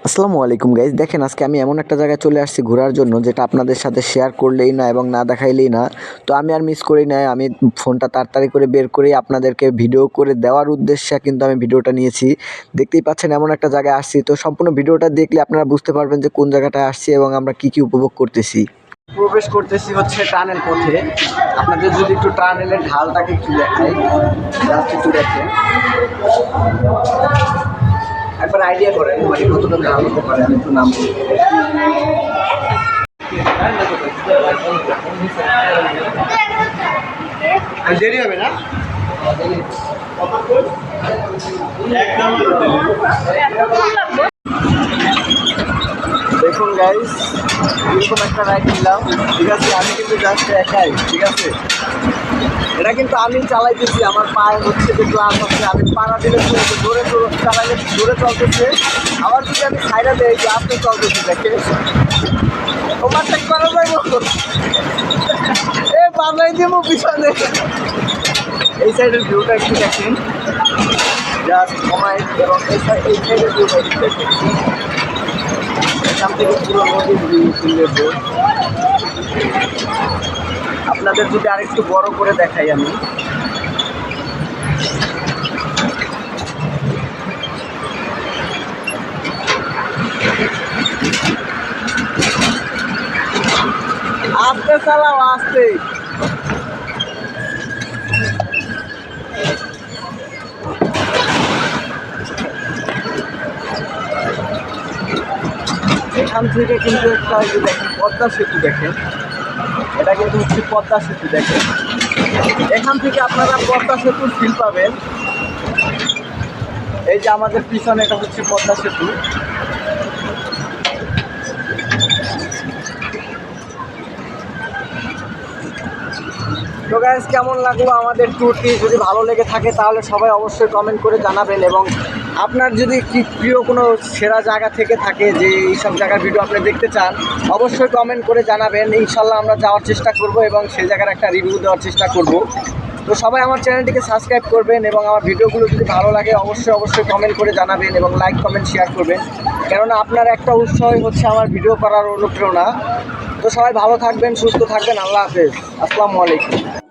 আসসালামু আলাইকুম গাইজ, দেখেন আজকে আমি এমন একটা জায়গায় চলে আসছি ঘোরার জন্য, যেটা আপনাদের সাথে শেয়ার করলেই না এবং না দেখাইলেই না। তো আমি আর মিস করি না, আমি ফোনটা তাড়াতাড়ি করে বের করে আপনাদেরকে ভিডিও করে দেওয়ার উদ্দেশ্যে কিন্তু আমি ভিডিওটা নিয়েছি। দেখতেই পাচ্ছেন এমন একটা জায়গায় আসছি, তো সম্পূর্ণ ভিডিওটা দেখলে আপনারা বুঝতে পারবেন যে কোন জায়গাটায় আসছি এবং আমরা কি কি উপভোগ করতেছি। প্রবেশ করতেছি হচ্ছে টানেল পথে। আপনাদের যদি একটু টানেলের ঢালটাকে একটু দেখাই, জাস্ট একটু দেখেন, একবার আইডিয়া করেন মানে কতটা ঢাল হতে পারে। আমি একটু নাম দেরি হবে না। দেখুন গাইস, এরকম একটা রাইড নিলাম, ঠিক আছে। আমি কিন্তু জাস্ট একাই, ঠিক আছে। এটা কিন্তু আমি চালাইতেছি, আমার পায়ে হচ্ছে যে ক্লাস হচ্ছে, আমি পাড়া দিলে জোরে চালাইলে জোরে চলতেছে, আবার যদি আমি সাইডা দেই যে আপনি চলতেছে, দেখে ওভারটেক করা যাইব, এ বাংলাই দিব পিছনে। এই সাইডের ভিউটা একটু দেখেন, জাস্ট কমাই, এবং এই সাইডের ভিউটা একটু দেখেন। এখান থেকে পুরো নদীর ভিউ সুন্দর। আপনাদের যদি আরেকটু বড় করে দেখাই আমি, আস্তে চালাও, আস্তে। এখান থেকে কিন্তু একটা দেখেন পদ্মা সেতু, দেখেন এটা কিন্তু হচ্ছে পদ্মা সেতু। দেখেন এখান থেকে আপনারা পদ্মা সেতুর ফিল পাবেন। এই যে আমাদের পিছনে এটা হচ্ছে পদ্মা সেতু। তো গাইস, কেমন লাগলো আমাদের ট্যুরটি? যদি ভালো লেগে থাকে তাহলে সবাই অবশ্যই কমেন্ট করে জানাবেন, এবং আপনার যদি কি প্রিয় কোনো সেরা জায়গা থেকে থাকে যে এইসব জায়গার ভিডিও আপনি দেখতে চান, অবশ্যই কমেন্ট করে জানাবেন। ইনশাল্লাহ আমরা যাওয়ার চেষ্টা করব এবং সেই জায়গার একটা রিভিউ দেওয়ার চেষ্টা করব। তো সবাই আমার চ্যানেলটিকে সাবস্ক্রাইব করবেন, এবং আমার ভিডিওগুলো যদি ভালো লাগে অবশ্যই কমেন্ট করে জানাবেন এবং লাইক কমেন্ট শেয়ার করবেন, কেননা আপনার একটা উৎসাহই হচ্ছে আমার ভিডিও করার অনুপ্রেরণা। তো সবাই ভালো থাকবেন, সুস্থ থাকবেন। আল্লাহ হাফেজ, আসসালামু আলাইকুম।